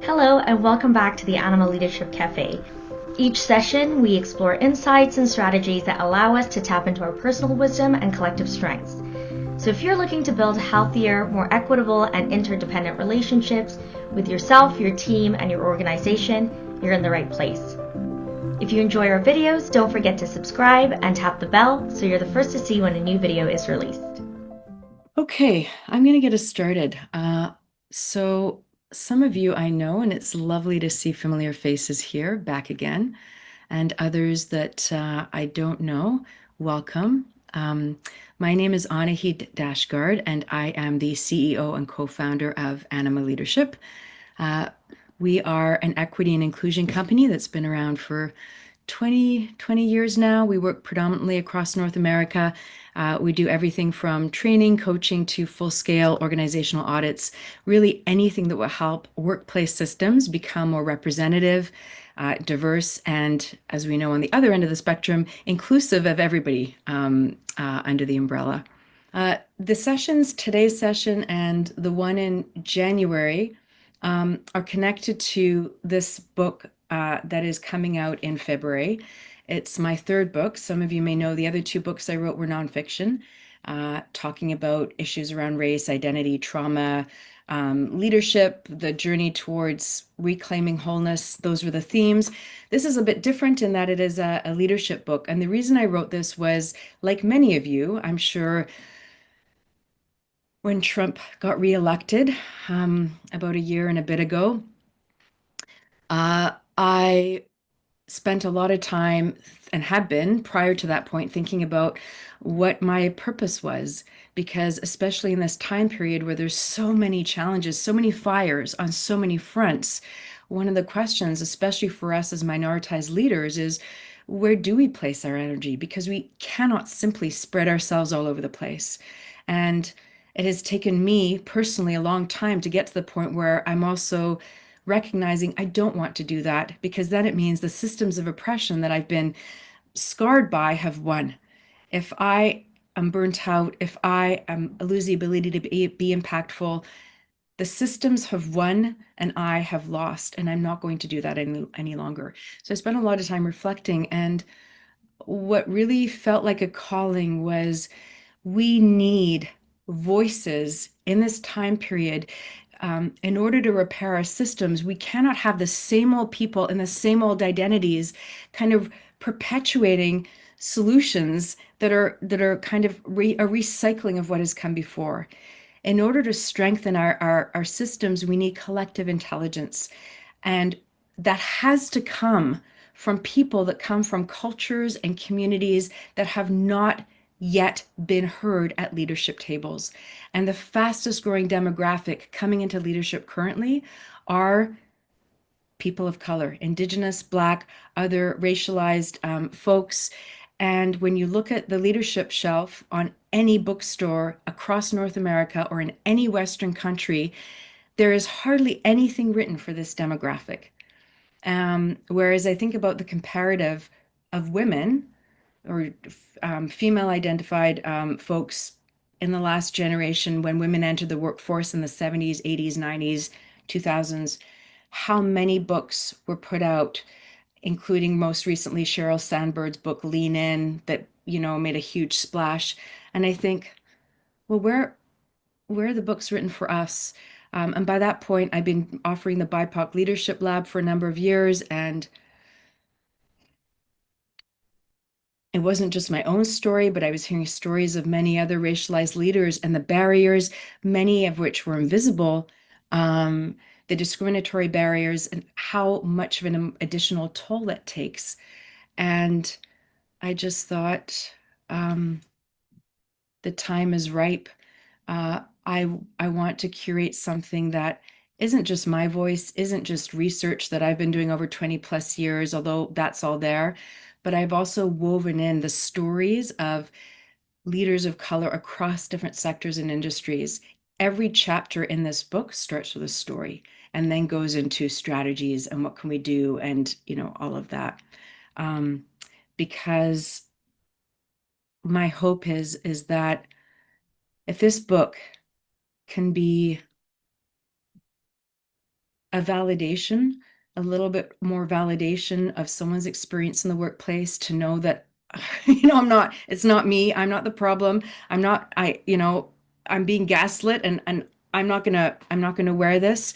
Hello and welcome back to the Anima Leadership Cafe. Each session, we explore insights and strategies that allow us to tap into our personal wisdom and collective strengths. So if you're looking to build healthier, more equitable, and interdependent relationships with yourself, your team, and your organization, you're in the right place. If you enjoy our videos, don't forget to subscribe and tap the bell so you're the first to see when a new video is released. Okay, I'm going to get us started. So some of you I know, and it's lovely to see familiar faces here back again, and others that I don't know, welcome. My name is Annahid Dashtgard, and I am the CEO and co-founder of Anima Leadership. We are an equity and inclusion company that's been around for 20 years now. We work predominantly across North America. We do everything from training, coaching to full-scale organizational audits, really anything that will help workplace systems become more representative, diverse, and as we know on the other end of the spectrum, inclusive of everybody under the umbrella. Today's session and the one in January, are connected to this book that is coming out in February. It's my third book. Some of you may know the other two books I wrote were nonfiction, talking about issues around race, identity, trauma, leadership, the journey towards reclaiming wholeness. Those were the themes. This is a bit different in that it is a leadership book. And the reason I wrote this was, like many of you, I'm sure, when Trump got reelected about a year and a bit ago, I spent a lot of time and had been prior to that point thinking about what my purpose was. Because especially in this time period where there's so many challenges, so many fires on so many fronts, one of the questions, especially for us as minoritized leaders, is where do we place our energy? Because we cannot simply spread ourselves all over the place. And it has taken me personally a long time to get to the point where I'm also recognizing I don't want to do that, because then it means the systems of oppression that I've been scarred by have won. If I am burnt out, if I lose the ability to be impactful, the systems have won and I have lost, and I'm not going to do that any longer. So I spent a lot of time reflecting, and what really felt like a calling was we need voices in this time period. In order to repair our systems, we cannot have the same old people and the same old identities kind of perpetuating solutions that are kind of a recycling of what has come before. In order to strengthen our systems, we need collective intelligence. And that has to come from people that come from cultures and communities that have not yet been heard at leadership tables. And the fastest growing demographic coming into leadership currently are people of color, Indigenous, Black, other racialized folks. And when you look at the leadership shelf on any bookstore across North America or in any Western country, there is hardly anything written for this demographic. Whereas I think about the comparative of women or female identified folks in the last generation, when women entered the workforce in the 70s, 80s, 90s, 2000s, how many books were put out, including most recently Sheryl Sandberg's book Lean In, that made a huge splash. And I think, well, where are the books written for us? And by that point, I've been offering the BIPOC Leadership Lab for a number of years, and it wasn't just my own story, but I was hearing stories of many other racialized leaders and the barriers, many of which were invisible, the discriminatory barriers, and how much of an additional toll that takes. And I just thought, the time is ripe. I want to curate something that isn't just my voice, isn't just research that I've been doing over 20 plus years, although that's all there, but I've also woven in the stories of leaders of color across different sectors and industries. Every chapter in this book starts with a story and then goes into strategies and what can we do, and all of that. Because my hope is that if this book can be a validation, a little bit more validation of someone's experience in the workplace to know that, it's not me, I'm not the problem. I'm being gaslit and I'm not gonna wear this.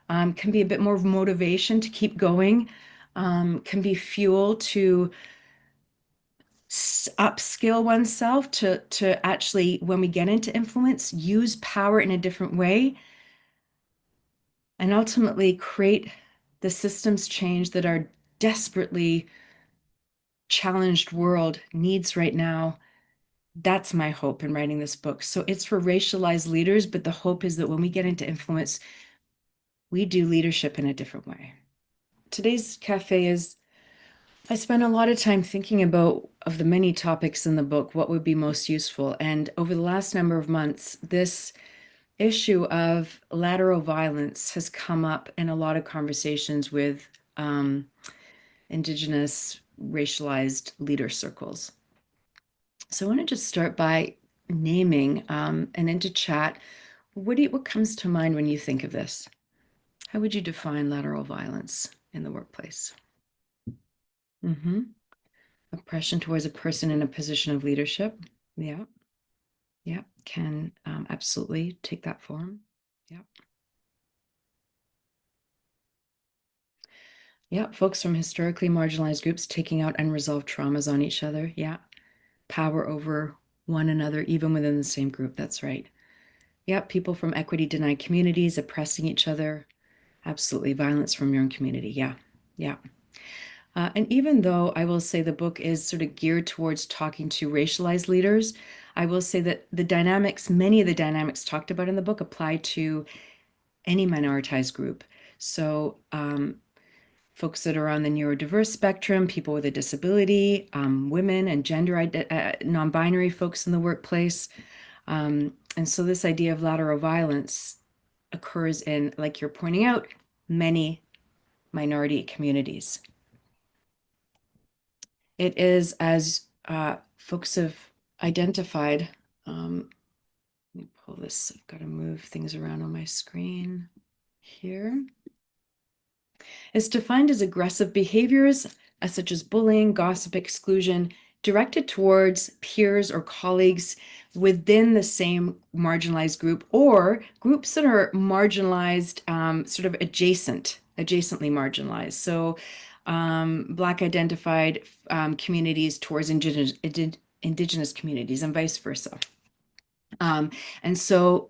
Can be a bit more of motivation to keep going, can be fuel to upskill oneself to actually, when we get into influence, use power in a different way and ultimately create the systems change that our desperately challenged world needs right now. That's my hope in writing this book. So it's for racialized leaders, but the hope is that when we get into influence, we do leadership in a different way. Today's cafe is, I spent a lot of time thinking about, of the many topics in the book, what would be most useful. And over the last number of months, this issue of lateral violence has come up in a lot of conversations with Indigenous racialized leader circles. So I want to just start by naming and into chat, what comes to mind when you think of this? How would you define lateral violence in the workplace? Oppression towards a person in a position of leadership. Yeah, yeah, can absolutely take that form. Yeah. Yeah, folks from historically marginalized groups taking out unresolved traumas on each other. Yeah, power over one another, even within the same group. That's right. Yeah, people from equity denied communities oppressing each other. Absolutely. Violence from your own community. Yeah, yeah. And even though I will say the book is sort of geared towards talking to racialized leaders, I will say that many of the dynamics talked about in the book apply to any minoritized group. So folks that are on the neurodiverse spectrum, people with a disability, women and non-binary folks in the workplace. And so this idea of lateral violence occurs in, like you're pointing out, many minority communities. It is, as folks have identified, let me pull this, I've got to move things around on my screen here. It's defined as aggressive behaviors such as bullying, gossip, exclusion, directed towards peers or colleagues within the same marginalized group or groups that are marginalized, sort of adjacently marginalized. So Black identified communities towards indigenous communities and vice versa. And so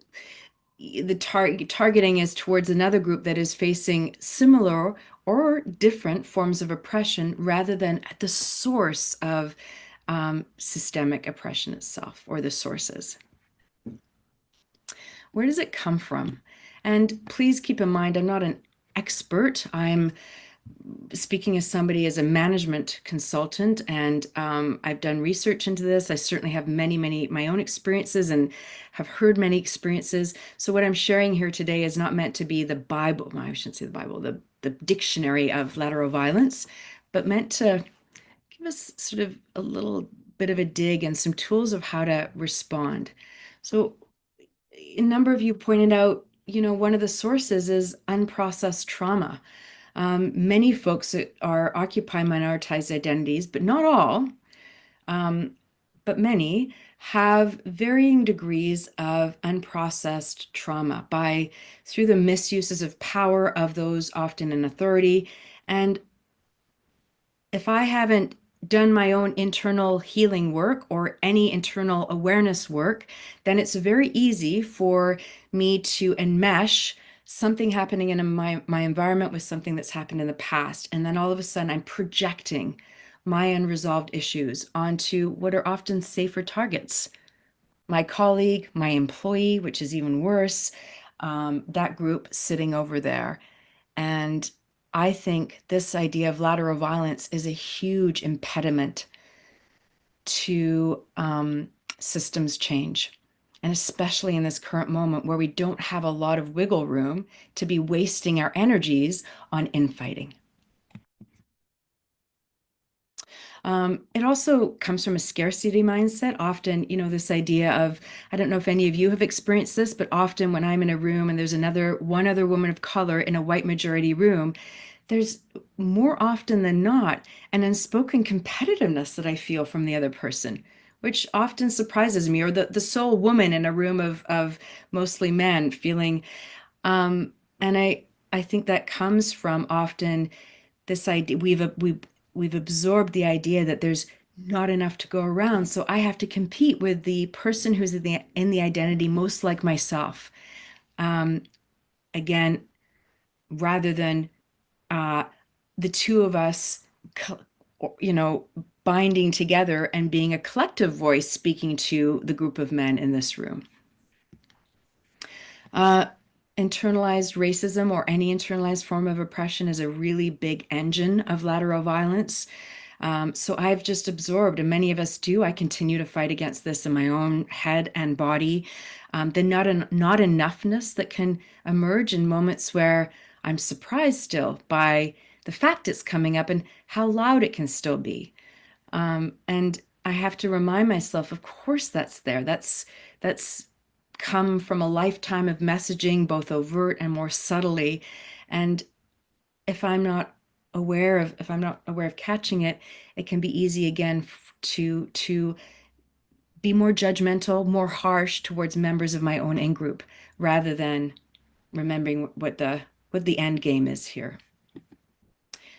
the targeting is towards another group that is facing similar or different forms of oppression rather than at the source of systemic oppression itself or the sources. Where does it come from? And please keep in mind, I'm not an expert. I'm speaking as somebody as a management consultant, and I've done research into this. I certainly have many my own experiences and have heard many experiences. So what I'm sharing here today is not meant to be the Bible. I shouldn't say the Bible, the dictionary of lateral violence, but meant to give us sort of a little bit of a dig and some tools of how to respond. So a number of you pointed out, one of the sources is unprocessed trauma. Many folks that occupy minoritized identities, but not all, but many have varying degrees of unprocessed trauma through the misuses of power of those often in authority. And if I haven't done my own internal healing work or any internal awareness work, then it's very easy for me to enmesh something happening in my environment with something that's happened in the past. And then all of a sudden I'm projecting my unresolved issues onto what are often safer targets. My colleague, my employee, which is even worse, that group sitting over there. And I think this idea of lateral violence is a huge impediment to systems change. And especially in this current moment where we don't have a lot of wiggle room to be wasting our energies on infighting. It also comes from a scarcity mindset. Often, this idea of, I don't know if any of you have experienced this, but often when I'm in a room and there's one other woman of color in a white majority room, there's more often than not an unspoken competitiveness that I feel from the other person, which often surprises me, or the sole woman in a room of mostly men feeling, and I think that comes from often this idea we've absorbed the idea that there's not enough to go around, so I have to compete with the person who's in the identity most like myself. Um, Again, rather than uh, the two of us, you know, binding together and being a collective voice speaking to the group of men in this room. Uh, Internalized racism or any internalized form of oppression is a really big engine of lateral violence. So I've just absorbed, and many of us do. I continue to fight against this in my own head and body. The not enoughness that can emerge in moments where I'm surprised still by the fact it's coming up and how loud it can still be. And I have to remind myself, of course, that's there. That's come from a lifetime of messaging, both overt and more subtly. And if I'm not aware of catching it, it can be easy again to be more judgmental, more harsh towards members of my own in group, rather than remembering what the end game is here.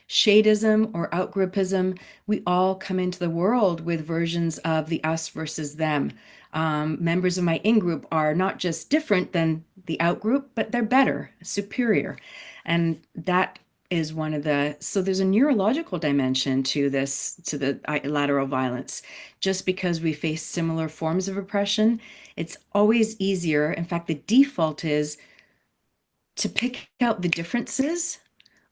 Shadeism or outgroupism, we all come into the world with versions of the us versus them. Members of my in group are not just different than the out group, but they're better, superior. And that is so there's a neurological dimension to the lateral violence. Just because we face similar forms of oppression, it's always easier. In fact, the default is to pick out the differences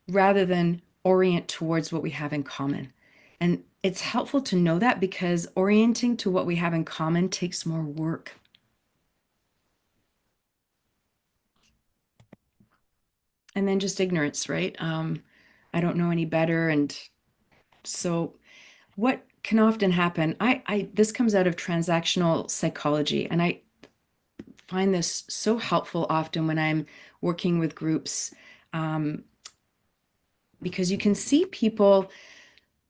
rather than orient towards what we have in common. And it's helpful to know that because orienting to what we have in common takes more work. And then just ignorance, right? I don't know any better. And so what can often happen, this comes out of transactional psychology, and I find this so helpful often when I'm working with groups, because you can see people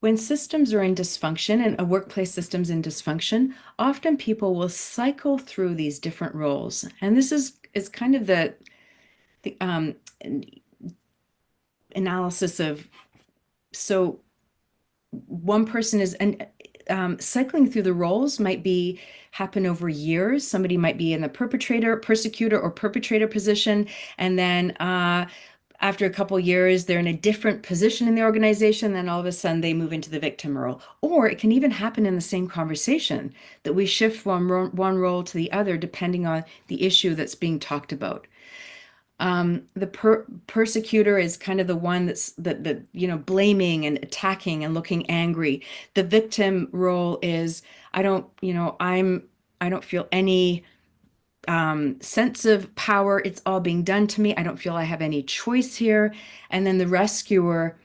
when systems are in dysfunction and a workplace system's in dysfunction, often people will cycle through these different roles. And this is kind of the analysis of, so one person is, and cycling through the roles might happen over years. Somebody might be in the persecutor or perpetrator position, and then after a couple years, they're in a different position in the organization. Then all of a sudden, they move into the victim role. Or it can even happen in the same conversation that we shift one role to the other depending on the issue that's being talked about. The persecutor is kind of the one that's blaming and attacking and looking angry. The victim role is I don't feel any sense of power. It's all being done to me. I don't feel I have any choice here. And then the rescuer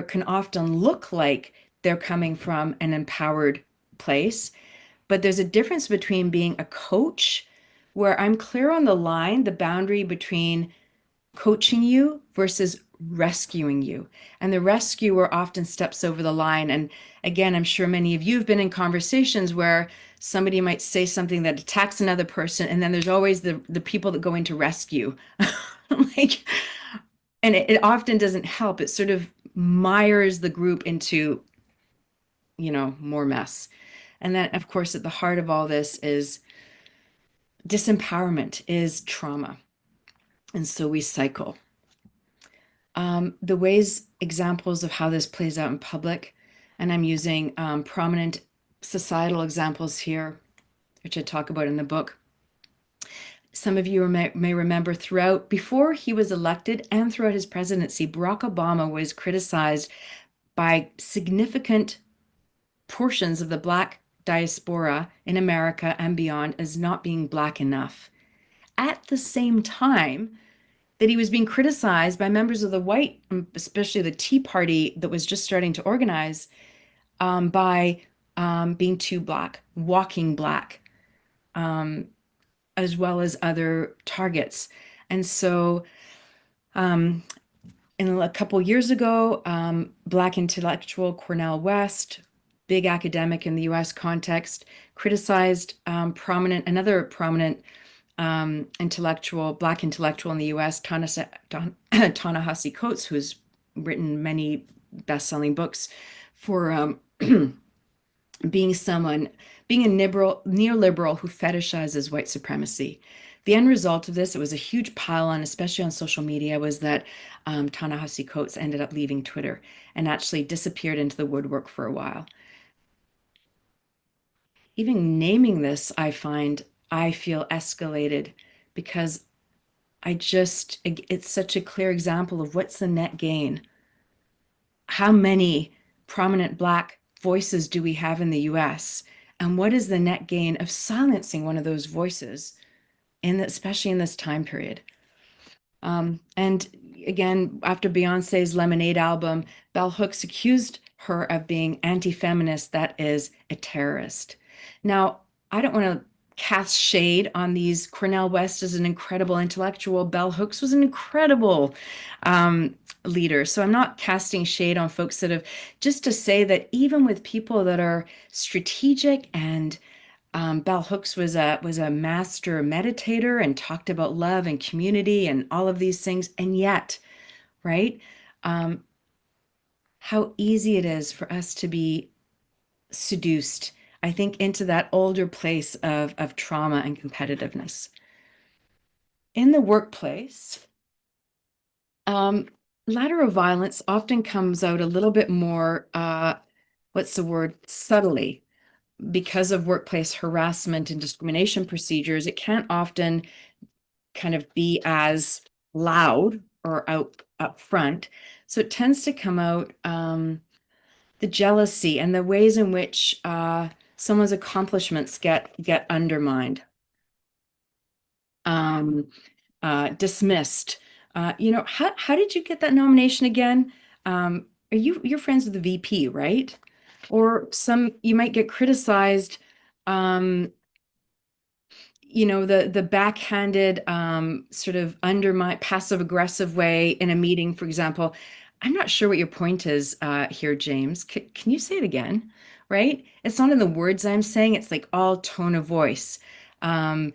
can often look like they're coming from an empowered place, but there's a difference between being a coach, where I'm clear on the line, the boundary between coaching you versus rescuing you. And the rescuer often steps over the line. And again, I'm sure many of you have been in conversations where somebody might say something that attacks another person, and then there's always the people that go in to rescue. Like, and it often doesn't help. It sort of mires the group into, more mess. And then, of course, at the heart of all this is disempowerment, is trauma. And so we cycle. The examples of how this plays out in public, and I'm using prominent societal examples here, which I talk about in the book. Some of you may remember before he was elected and throughout his presidency, Barack Obama was criticized by significant portions of the Black diaspora in America and beyond as not being Black enough. At the same time that he was being criticized by members of the white, especially the Tea Party that was just starting to organize, by being too black, walking black, um, as well as other targets. And so, um, in a couple years ago, Black intellectual Cornel West, big academic in the U.S. context, criticized another prominent Black intellectual in the U.S., Ta-Nehisi Coates, who's written many best-selling books, for being someone, being a neoliberal who fetishizes white supremacy. The end result of this, it was a huge pile on, especially on social media, was that Ta-Nehisi Coates ended up leaving Twitter and actually disappeared into the woodwork for a while. Even naming this, I feel escalated because it's such a clear example of what's the net gain. How many prominent Black voices do we have in the US? And what is the net gain of silencing one of those voices, especially in this time period? And again, after Beyonce's Lemonade album, Bell Hooks accused her of being anti-feminist, that is a terrorist. Now, I don't want to cast shade on these. Cornel West is an incredible intellectual. Bell Hooks was an incredible leader. So I'm not casting shade on folks that have, just to say that even with people that are strategic and Bell Hooks was a master meditator and talked about love and community and all of these things. And yet, right, um, how easy it is for us to be seduced, I think, into that older place of trauma and competitiveness. In the workplace, um, lateral violence often comes out a little bit more, what's the word, subtly. Because of workplace harassment and discrimination procedures, it can't often kind of be as loud or up front. So it tends to come out the jealousy and the ways in which someone's accomplishments get undermined, um, dismissed. How did you get that nomination again? You're friends with the VP, right? Or you might get criticized, the backhanded, sort of undermine passive aggressive way in a meeting, for example. I'm not sure what your point is here, James. Can you say it again? Right? It's not in the words I'm saying, it's like all tone of voice. Um,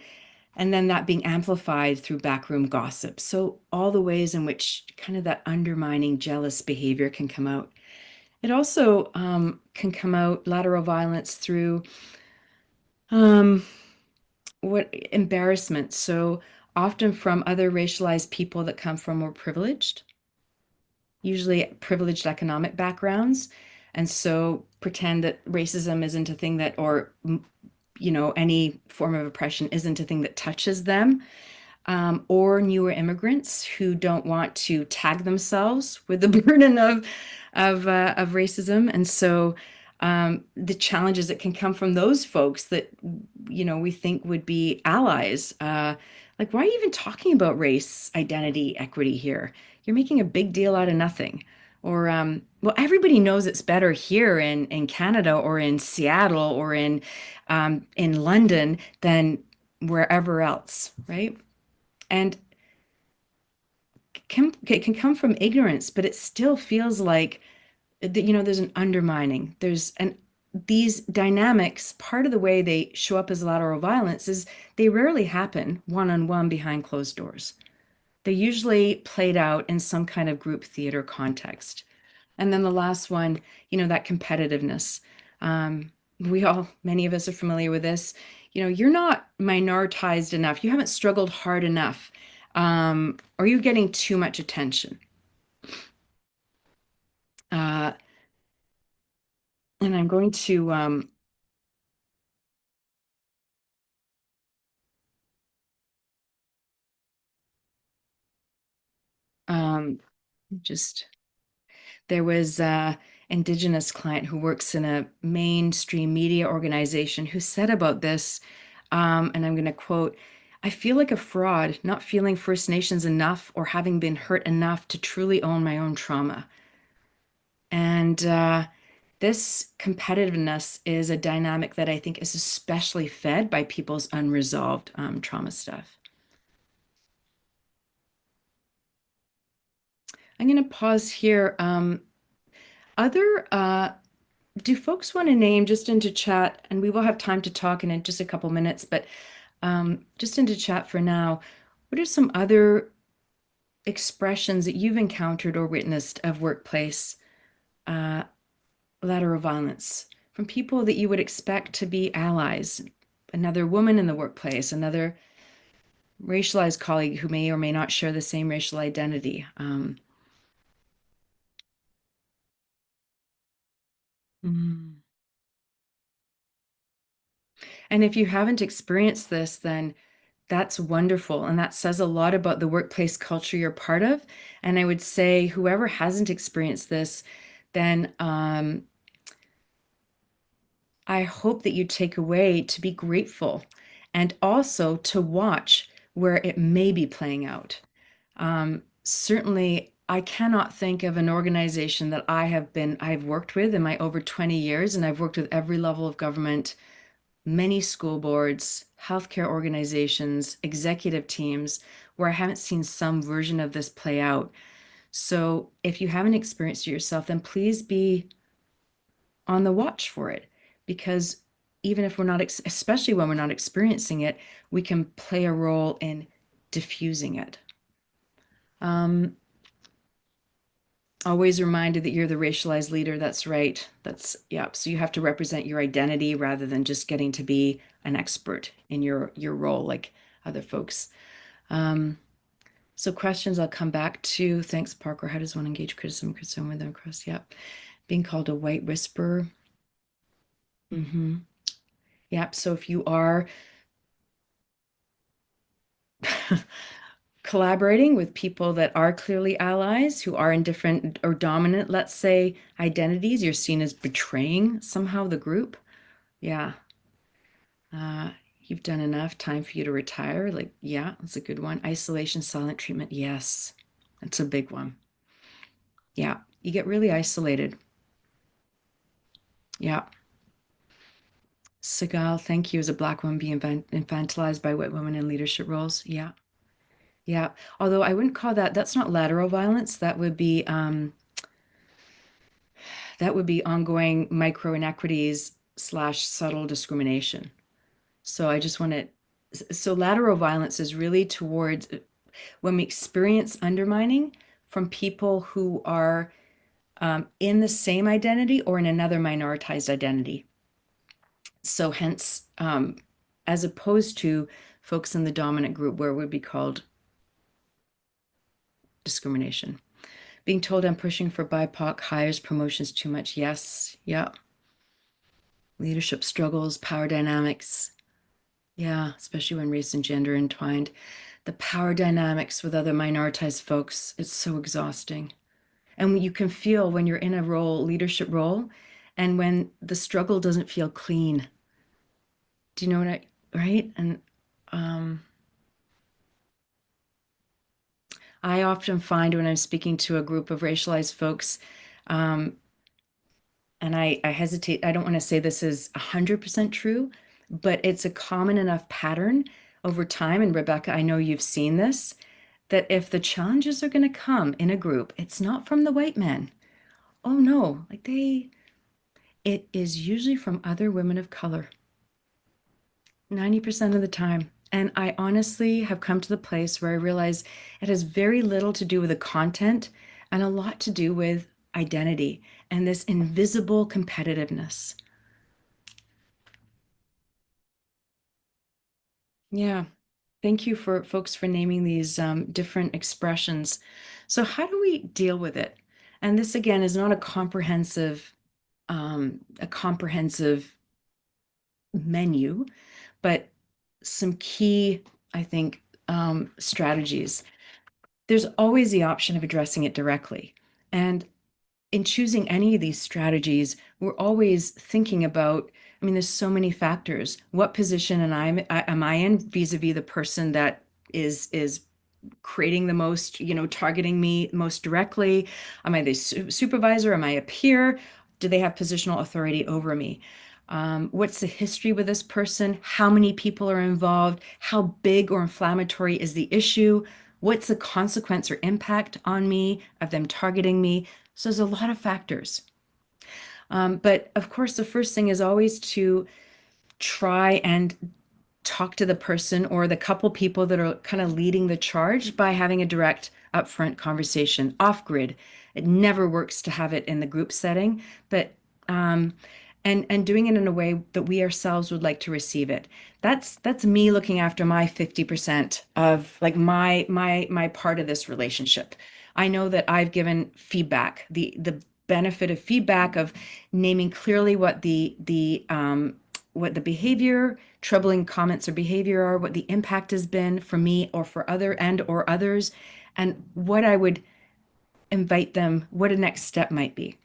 and then that being amplified through backroom gossip. So all the ways in which kind of that undermining, jealous behavior can come out. It also can come out, lateral violence, through um, what embarrassment. So often from other racialized people that come from more privileged, usually privileged economic backgrounds. And so pretend that racism isn't a thing that, or, any form of oppression isn't a thing that touches them. Or newer immigrants who don't want to tag themselves with the burden of racism, and so the challenges that can come from those folks that we think would be allies. Like, why are you even talking about race, identity, equity here? You're making a big deal out of nothing. Or well, everybody knows it's better here in Canada or in Seattle or in London than wherever else, right? And it can come from ignorance, but it still feels like there's an undermining. These dynamics, part of the way they show up as lateral violence is they rarely happen one-on-one behind closed doors. They're usually played out in some kind of group theater context. And then the last one, that competitiveness. Many of us are familiar with this. You're not minoritized enough. You haven't struggled hard enough. Or you're getting too much attention. Uh, and I'm going to um, just there was a Indigenous client who works in a mainstream media organization who said about this, and I'm going to quote, "I feel like a fraud, not feeling First Nations enough or having been hurt enough to truly own my own trauma." And This competitiveness is a dynamic that I think is especially fed by people's unresolved trauma stuff. I'm going to pause here. Other Do folks want to name just into chat, and we will have time to talk in just a couple minutes, but just into chat for now, what are some other expressions that you've encountered or witnessed of workplace uh, lateral violence from people that you would expect to be allies? Another woman in the workplace, another racialized colleague who may or may not share the same racial identity. Mm. And if you haven't experienced this, then that's wonderful. And that says a lot about the workplace culture you're part of. And I would say, whoever hasn't experienced this, then I hope that you take away to be grateful and also to watch where it may be playing out. Certainly, I cannot think of an organization that I've worked with in my over 20 years, and I've worked with every level of government, many school boards, healthcare organizations, executive teams, where I haven't seen some version of this play out. So if you haven't experienced it yourself, then please be on the watch for it, because even if we're not, especially when we're not experiencing it, we can play a role in diffusing it. Always reminded that you're the racialized leader. That's right. Yeah. So you have to represent your identity rather than just getting to be an expert in your role like other folks. So questions I'll come back to. Thanks, Parker. How does one engage criticism, concern with them across? Yep. Being called a white whisperer. Mm-hmm. Yep. So if you are collaborating with people that are clearly allies, who are in different or dominant, let's say, identities, you're seen as betraying somehow the group. Yeah. Uh, you've done enough. Time for you to retire. Like, yeah, that's a good one. Isolation, silent treatment. Yes, that's a big one. Yeah. You get really isolated. Yeah. Segal, thank you. As a Black woman being infantilized by white women in leadership roles. Yeah. Yeah. Although I wouldn't call that's not lateral violence. That would be ongoing micro inequities slash subtle discrimination. So I just want to, so lateral violence is really towards when we experience undermining from people who are in the same identity or in another minoritized identity. So hence, as opposed to folks in the dominant group where it would be called discrimination. Being told I'm pushing for BIPOC hires, promotions too much. Yes. Yeah. Leadership struggles, power dynamics. Yeah, especially when race and gender are entwined. The power dynamics with other minoritized folks, it's so exhausting. And you can feel when you're in a role, leadership role, and when the struggle doesn't feel clean. Do you know what right? And um, I often find when I'm speaking to a group of racialized folks, um, and I hesitate, I don't want to say this is 100% true, but it's a common enough pattern over time. And Rebecca, I know you've seen this, that if the challenges are going to come in a group, it's not from the white men. Oh no, it is usually from other women of color, 90% of the time. And I honestly have come to the place where I realize it has very little to do with the content and a lot to do with identity and this invisible competitiveness. Yeah. Thank you for folks for naming these different expressions. So how do we deal with it? And this again is not a comprehensive menu, but some key, I think, strategies. There's always the option of addressing it directly. And in choosing any of these strategies, we're always thinking about, I mean, there's so many factors. What position am I in vis-a-vis the person that is creating the most, targeting me most directly? Am I the supervisor? Am I a peer? Do they have positional authority over me? What's the history with this person? How many people are involved? How big or inflammatory is the issue? What's the consequence or impact on me of them targeting me? So there's a lot of factors. But of course, the first thing is always to try and talk to the person or the couple people that are kind of leading the charge by having a direct upfront conversation off grid. It never works to have it in the group setting, but and doing it in a way that we ourselves would like to receive it. That's me looking after my 50% of like my part of this relationship. I know that I've given feedback, the benefit of feedback of naming clearly what the behavior, troubling comments or behavior are, what the impact has been for me or for others, and what I would invite them, what a next step might be.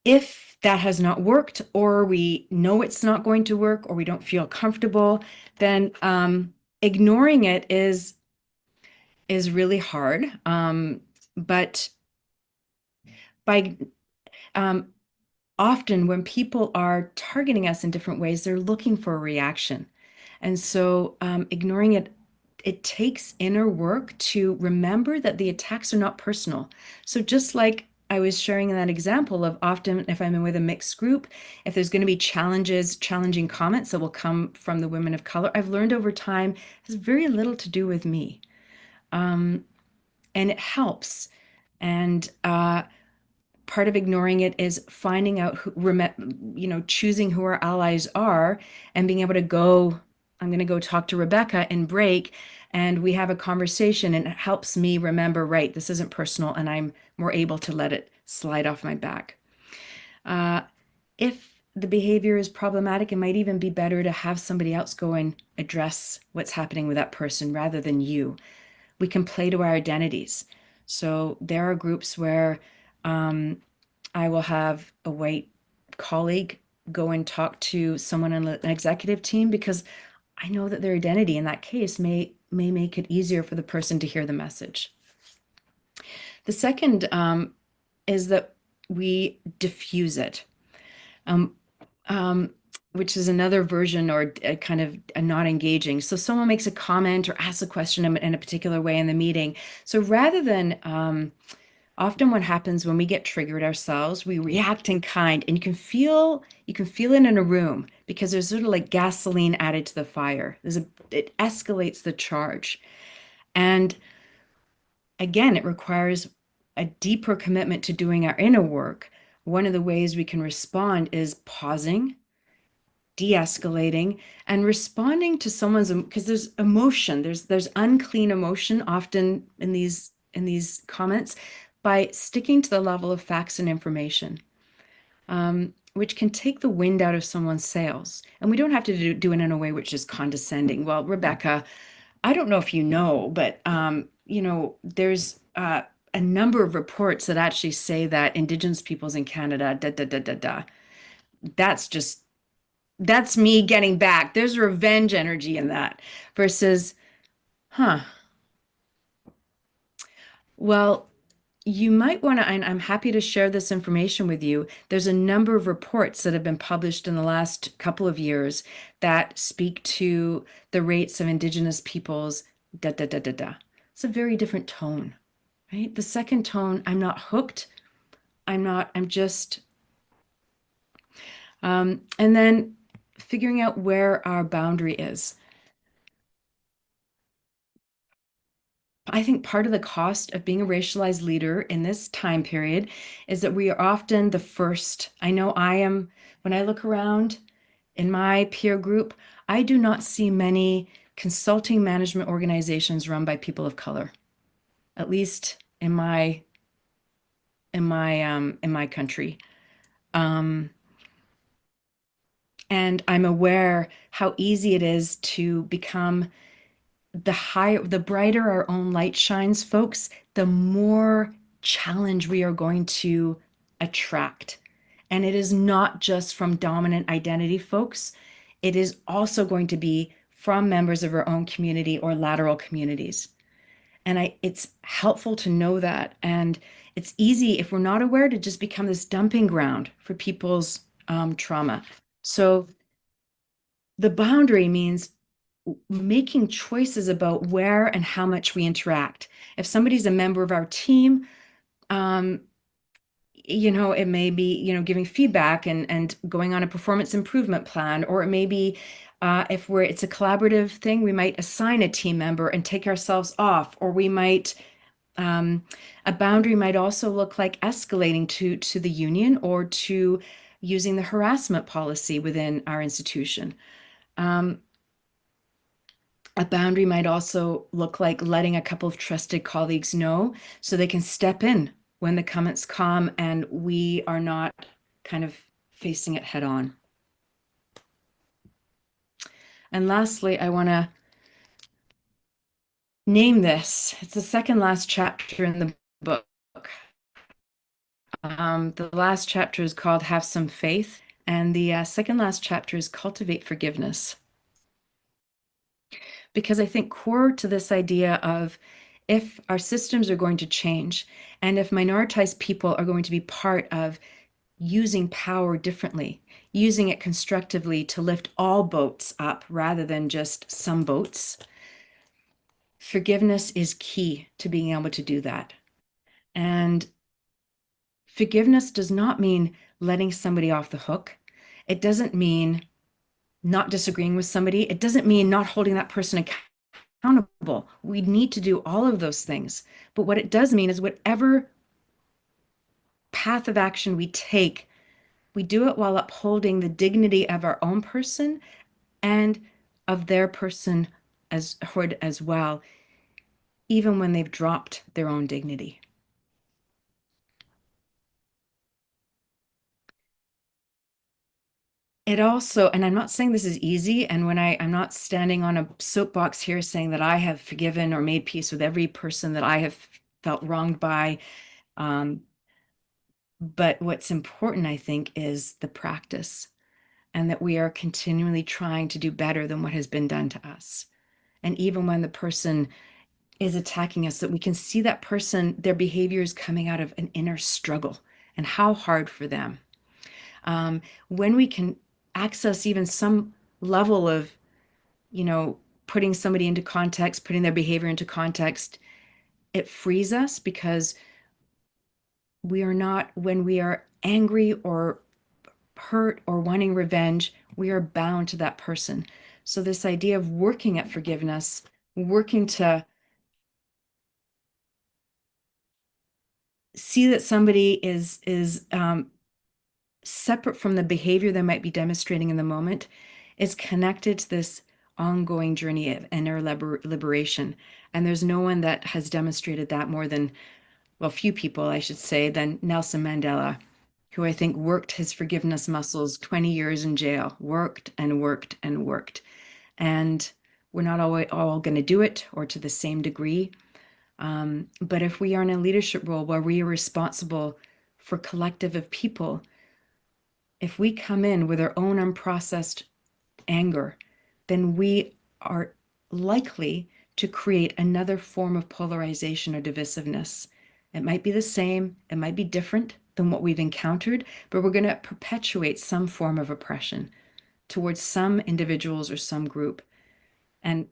If that has not worked, or we know it's not going to work, or we don't feel comfortable, then ignoring it is really hard. But by often when people are targeting us in different ways, they're looking for a reaction. And so ignoring it, it takes inner work to remember that the attacks are not personal. So just like I was sharing that example of often if I'm in with a mixed group, if there's going to be challenging comments that will come from the women of color, I've learned over time has very little to do with me. And it helps. And part of ignoring it is finding out choosing who our allies are and being able to go, I'm going to go talk to Rebecca in break, and we have a conversation, and it helps me remember, right, this isn't personal, and I'm more able to let it slide off my back. If the behavior is problematic, it might even be better to have somebody else go and address what's happening with that person rather than you. We can play to our identities. So there are groups where I will have a white colleague go and talk to someone on an executive team because I know that their identity in that case may make it easier for the person to hear the message. The second is that we diffuse it, which is another version or a kind of a not engaging. So someone makes a comment or asks a question in a particular way in the meeting. So rather than often what happens when we get triggered ourselves, we react in kind, and you can feel it in a room because there's sort of like gasoline added to the fire. It escalates the charge. And again, it requires a deeper commitment to doing our inner work. One of the ways we can respond is pausing, de-escalating, and responding to someone's, because there's emotion, there's unclean emotion often in these comments, by sticking to the level of facts and information, which can take the wind out of someone's sails. And we don't have to do it in a way which is condescending. Well, Rebecca, I don't know if you know, but there's a number of reports that actually say that Indigenous peoples in Canada, da da da da da. That's me getting back. There's revenge energy in that versus, well, you might want to, and I'm happy to share this information with you. There's a number of reports that have been published in the last couple of years that speak to the rates of Indigenous peoples, da da da da da. It's a very different tone, right? The second tone, I'm not hooked. I'm just, and then figuring out where our boundary is. I think part of the cost of being a racialized leader in this time period is that we are often the first. I know I am, when I look around in my peer group, I do not see many consulting management organizations run by people of color, at least in my country. And I'm aware how easy it is to become the brighter our own light shines, folks, the more challenge we are going to attract. And it is not just from dominant identity folks. It is also going to be from members of our own community or lateral communities. And it's helpful to know that. And it's easy if we're not aware to just become this dumping ground for people's trauma. So the boundary means making choices about where and how much we interact. If somebody's a member of our team, um, it may be, giving feedback and going on a performance improvement plan, or it may be if it's a collaborative thing, we might assign a team member and take ourselves off, or we might a boundary might also look like escalating to the union or to using the harassment policy within our institution. Um, a boundary might also look like letting a couple of trusted colleagues know so they can step in when the comments come and we are not kind of facing it head on. And lastly, I want to name this. It's the second last chapter in the book. The last chapter is called Have Some Faith, and the second last chapter is Cultivate Forgiveness. Because I think core to this idea of if our systems are going to change and if minoritized people are going to be part of using power differently, using it constructively to lift all boats up rather than just some boats, forgiveness is key to being able to do that. And forgiveness does not mean letting somebody off the hook. It doesn't mean not disagreeing with somebody. It doesn't mean not holding that person accountable. We need to do all of those things. But what it does mean is whatever path of action we take, we do it while upholding the dignity of our own person and of their person as well, even when they've dropped their own dignity. It also, and I'm not saying this is easy, and I'm not standing on a soapbox here saying that I have forgiven or made peace with every person that I have felt wronged by. But what's important, I think, is the practice and that we are continually trying to do better than what has been done to us. And even when the person is attacking us, that we can see that person, their behavior is coming out of an inner struggle and how hard for them. When we can access even some level of, putting somebody into context, putting their behavior into context, it frees us because we are not, when we are angry or hurt or wanting revenge, we are bound to that person. So this idea of working at forgiveness, working to see that somebody is separate from the behavior they might be demonstrating in the moment, is connected to this ongoing journey of inner liberation. And there's no one that has demonstrated that more than, well, few people, I should say, than Nelson Mandela, who I think worked his forgiveness muscles 20 years in jail, worked and worked and worked. And we're not all going to do it or to the same degree. But if we are in a leadership role where we are responsible for collective of people, if we come in with our own unprocessed anger, then we are likely to create another form of polarization or divisiveness. It might be the same, it might be different than what we've encountered, but we're going to perpetuate some form of oppression towards some individuals or some group. And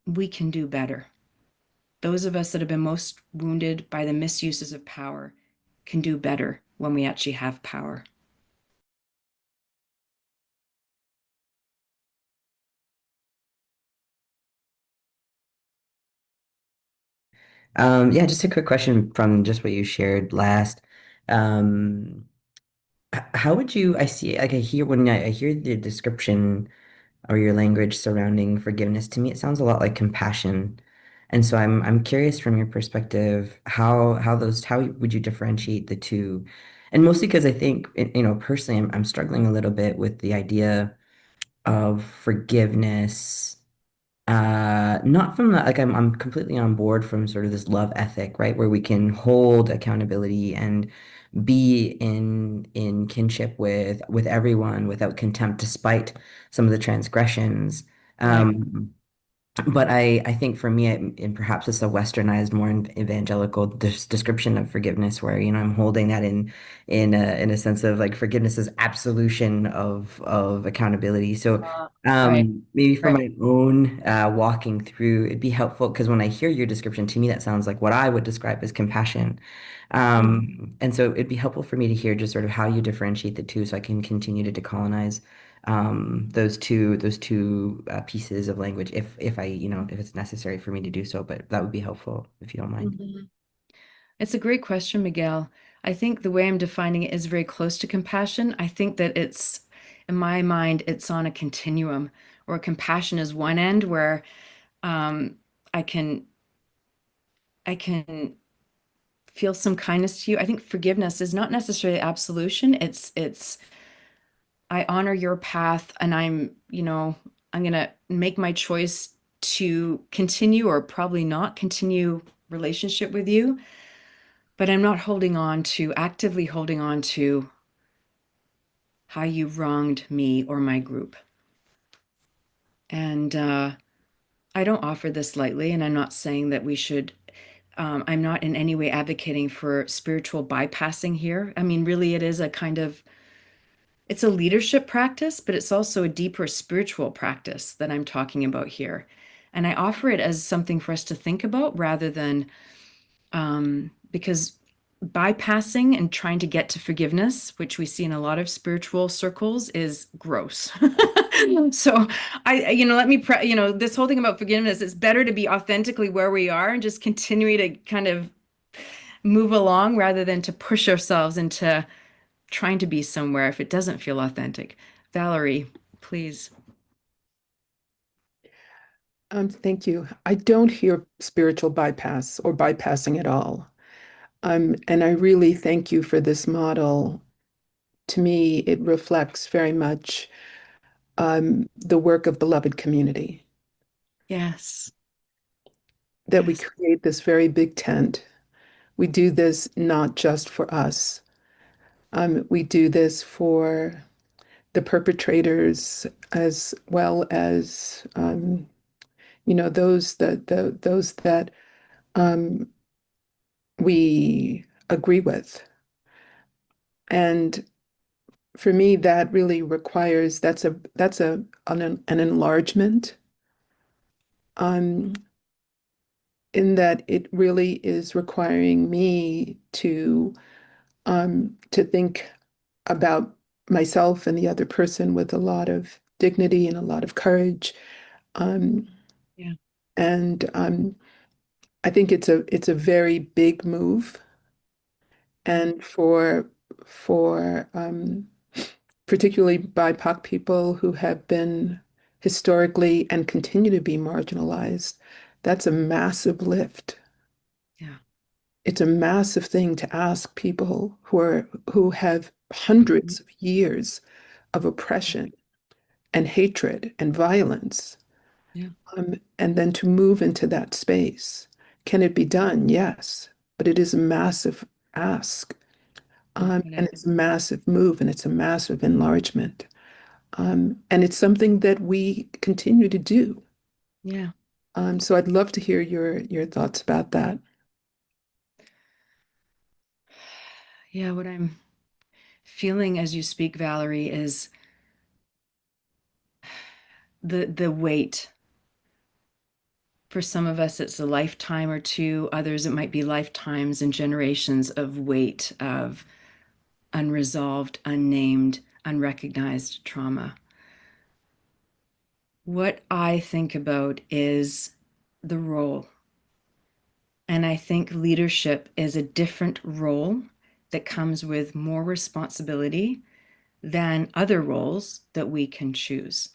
we can do better. Those of us that have been most wounded by the misuses of power can do better when we actually have power. Yeah, just a quick question from just what you shared last. Um, how would you, I see, like I hear when I hear the description or your language surrounding forgiveness, to me it sounds a lot like compassion. And so I'm curious from your perspective, how would you differentiate the two? And mostly because I think, personally, I'm struggling a little bit with the idea of forgiveness. Not from the, like I'm completely on board from sort of this love ethic, right? Where we can hold accountability and be in kinship with everyone without contempt, despite some of the transgressions. Right. Um, But I think for me, and perhaps it's a westernized, more evangelical description of forgiveness, where I'm holding that in a sense of like forgiveness is absolution of accountability. So Right, maybe for right. my own walking through, it'd be helpful because when I hear your description, to me that sounds like what I would describe as compassion. And so it'd be helpful for me to hear just sort of how you differentiate the two, so I can continue to decolonize those two pieces of language if I if it's necessary for me to do so, but that would be helpful if you don't mind. Mhm. It's a great question, Miguel. I think the way I'm defining it is very close to compassion. I think that in my mind, it's on a continuum, where compassion is one end, where um, I can I can feel some kindness to you. I think forgiveness is not necessarily absolution. It's I honor your path, and I'm gonna make my choice to continue or probably not continue relationship with you, but I'm not actively holding on to how you wronged me or my group. And I don't offer this lightly, and I'm not saying that we should. I'm not in any way advocating for spiritual bypassing here. I mean, really, it's a leadership practice, but it's also a deeper spiritual practice that I'm talking about here. And I offer it as something for us to think about rather than because bypassing and trying to get to forgiveness, which we see in a lot of spiritual circles, is gross. So let me, this whole thing about forgiveness, it's better to be authentically where we are and just continuing to kind of move along rather than to push ourselves into trying to be somewhere if it doesn't feel authentic. Valerie, please. Thank you. I don't hear spiritual bypass or bypassing at all. And I really thank you for this model. To me, it reflects very much the work of beloved community, Yes. that we Yes. create this very big tent. We do this not just for us. We do this for the perpetrators as well as those that um, we agree with. And for me, that really requires an enlargement um, in that it really is requiring me to think about myself and the other person with a lot of dignity and a lot of courage. Um, Yeah. and I think it's a very big move, and for particularly BIPOC people who have been historically and continue to be marginalized, that's a massive lift. Yeah. It's a massive thing to ask people who have Mhm. hundreds of years of oppression and hatred and violence, Yeah. and then to move into that space. Can it be done? Yes, but it is a massive ask, and Definitely. it's a massive move, and it's a massive enlargement. And it's something that we continue to do. Yeah. So I'd love to hear your thoughts about that. Yeah. What I'm feeling as you speak, Valerie, is the weight. For some of us, it's a lifetime or two. Others, it might be lifetimes and generations of weight of unresolved, unnamed, unrecognized trauma. What I think about is the role. And I think leadership is a different role that comes with more responsibility than other roles that we can choose.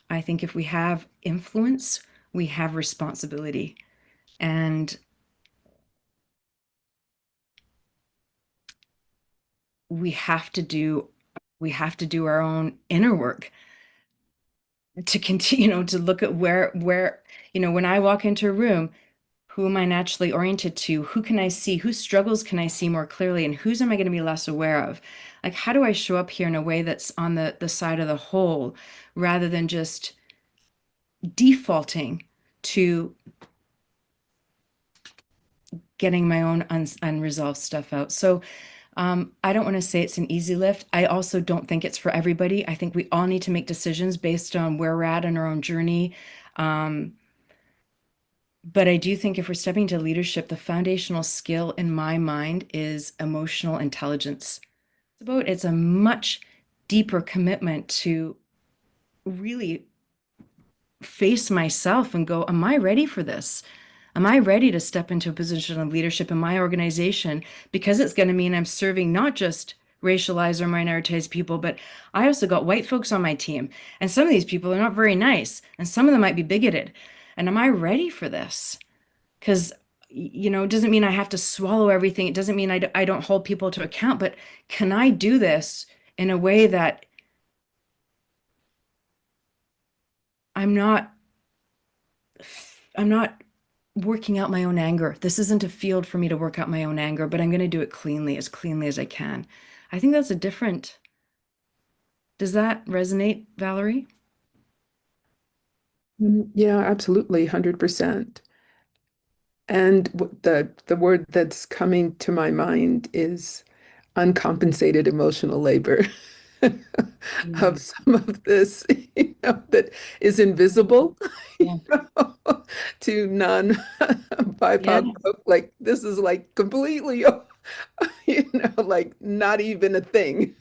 I think if we have influence, we have responsibility. And we have to do we have to do our own inner work to continue, to look at where, when I walk into a room, who am I naturally oriented to? Who can I see? Whose struggles can I see more clearly? And whose am I going to be less aware of? Like, how do I show up here in a way that's on the side of the whole rather than just defaulting to getting my own unresolved stuff out. So I don't want to say it's an easy lift. I also don't think it's for everybody. I think we all need to make decisions based on where we're at in our own journey. But I do think if we're stepping into leadership, the foundational skill in my mind is emotional intelligence. It's a much deeper commitment to really face myself and go, am I ready for this? Am I ready to step into a position of leadership in my organization? Because it's going to mean I'm serving not just racialized or minoritized people, but I also got white folks on my team. And some of these people are not very nice, and some of them might be bigoted. And am I ready for this? Because, it doesn't mean I have to swallow everything. It doesn't mean I don't hold people to account, but can I do this in a way that I'm not working out my own anger. This isn't a field for me to work out my own anger, but I'm going to do it cleanly as I can. I think that's a different. Does that resonate, Valerie? Yeah, absolutely, 100%. And the word that's coming to my mind is uncompensated emotional labor of some of this, that is invisible, Yeah. to non-BIPOC Yeah. folk. Like this is like completely, like not even a thing.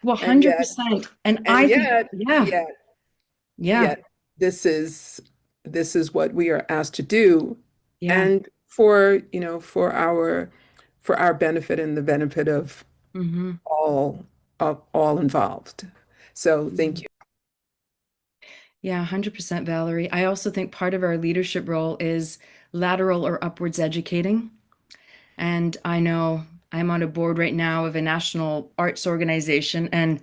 Well, And yet, 100%. And and I think, yet, yeah, yet, yeah, yet, this is what we are asked to do, yeah. and for our benefit and the benefit of Hmm. all involved. So thank you. Yeah, 100%, Valerie. I also think part of our leadership role is lateral or upwards educating. And I know I'm on a board right now of a national arts organization, and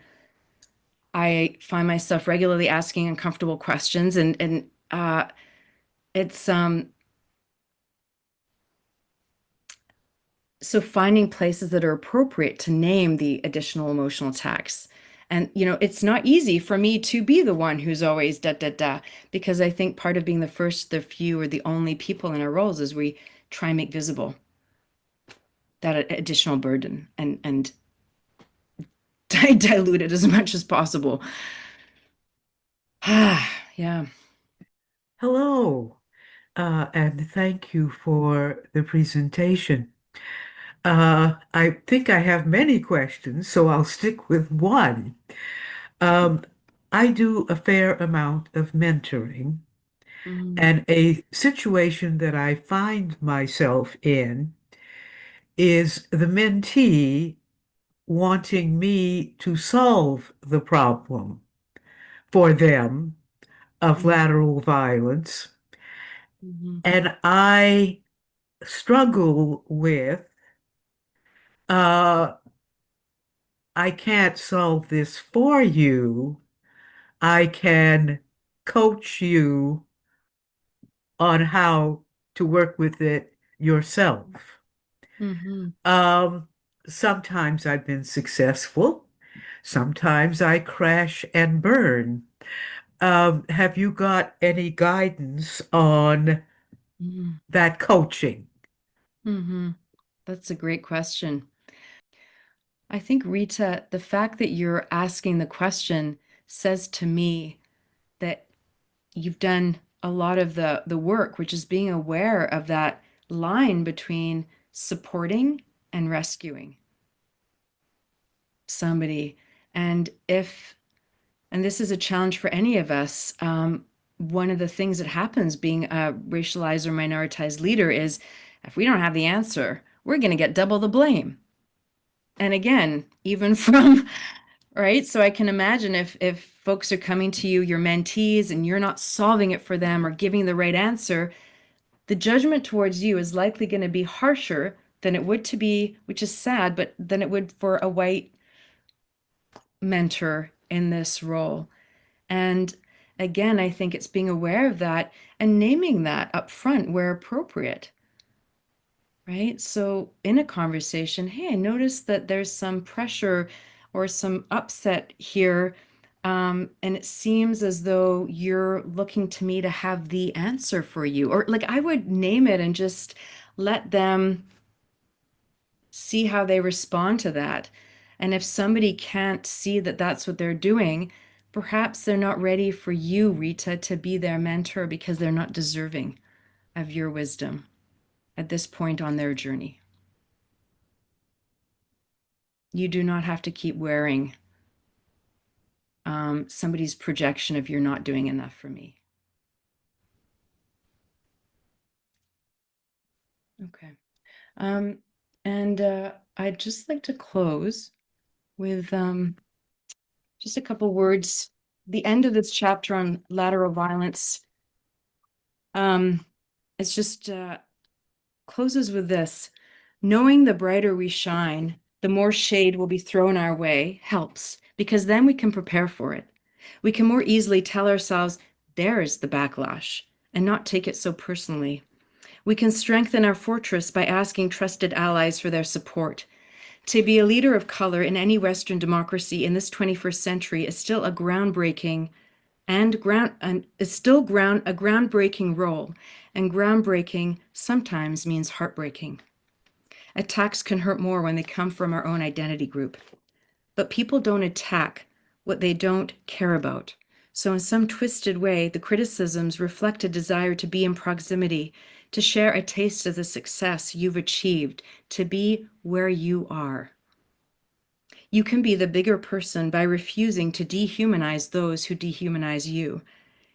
I find myself regularly asking uncomfortable questions, and it's so finding places that are appropriate to name the additional emotional tax. And it's not easy for me to be the one who's always da da da, because I think part of being the first, the few, or the only people in our roles is we try and make visible that additional burden and dilute it as much as possible. Yeah. Hello, and thank you for the presentation. I think I have many questions, so I'll stick with one. Um, I do a fair amount of mentoring, Mm, and a situation that I find myself in is the mentee wanting me to solve the problem for them of mm, lateral violence, mhm, and I struggle with uh, I can't solve this for you. I can coach you on how to work with it yourself. mhm. Um, Sometimes I've been successful. Sometimes I crash and burn. Have you got any guidance on Mhm, that coaching? mhm. That's a great question. I think, Rita, the fact that you're asking the question says to me that you've done a lot of the work, which is being aware of that line between supporting and rescuing somebody. And and this is a challenge for any of us, one of the things that happens being a racialized or minoritized leader is if we don't have the answer, we're going to get double the blame. And again, even from right? So I can imagine if folks are coming to you, your mentees, and you're not solving it for them or giving the right answer, the judgment towards you is likely going to be harsher than it would to be, which is sad, but than it would for a white mentor in this role. And again, I think it's being aware of that and naming that up front where appropriate, right? So in a conversation, hey, I noticed that there's some pressure or some upset here. And it seems as though you're looking to me to have the answer for you. Or like I would name it and just let them see how they respond to that. And if somebody can't see that that's what they're doing, perhaps they're not ready for you, Rita, to be their mentor because they're not deserving of your wisdom at this point on their journey. You do not have to keep wearing somebody's projection of you're not doing enough for me. Okay. And I'd just like to close with just a couple words. The end of this chapter on lateral violence, it's just closes with this. Knowing the brighter we shine, the more shade will be thrown our way helps, because then we can prepare for it. We can more easily tell ourselves, there's the backlash, and not take it so personally. We can strengthen our fortress by asking trusted allies for their support. To be a leader of color in any Western democracy in this 21st century is still a groundbreaking role, and groundbreaking sometimes means heartbreaking. Attacks can hurt more when they come from our own identity group. But people don't attack what they don't care about. So in some twisted way, the criticisms reflect a desire to be in proximity, to share a taste of the success you've achieved, to be where you are. You can be the bigger person by refusing to dehumanize those who dehumanize you.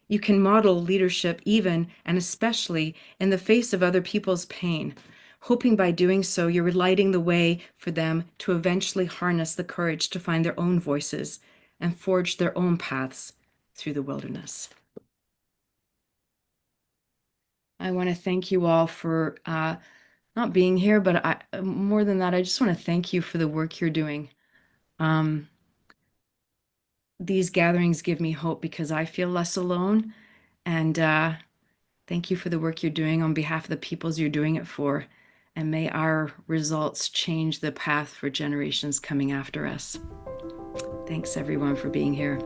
You can model leadership even and especially in the face of other people's pain, hoping by doing so you're lighting the way for them to eventually harness the courage to find their own voices and forge their own paths through the wilderness. I want to thank you all for not being here, but more than that, I just want to thank you for the work you're doing. These gatherings give me hope because I feel less alone, and thank you for the work you're doing on behalf of the peoples you're doing it for, and may our results change the path for generations coming after us. Thanks everyone for being here.